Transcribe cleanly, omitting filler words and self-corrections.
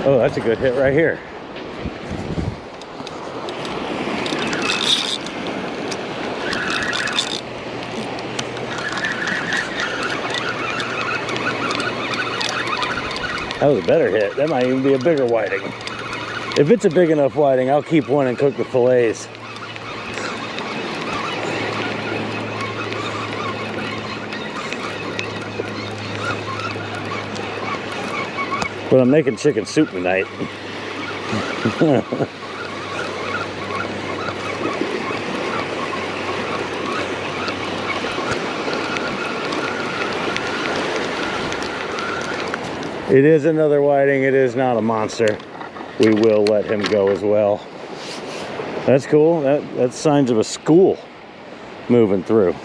Oh, that's a good hit right here. That was a better hit. That might even be a bigger whiting. If it's a big enough whiting, I'll keep one and cook the fillets. But I'm making chicken soup tonight. It is another whiting. It is not a monster. We will let him go as well. That's cool. That's signs of a school moving through.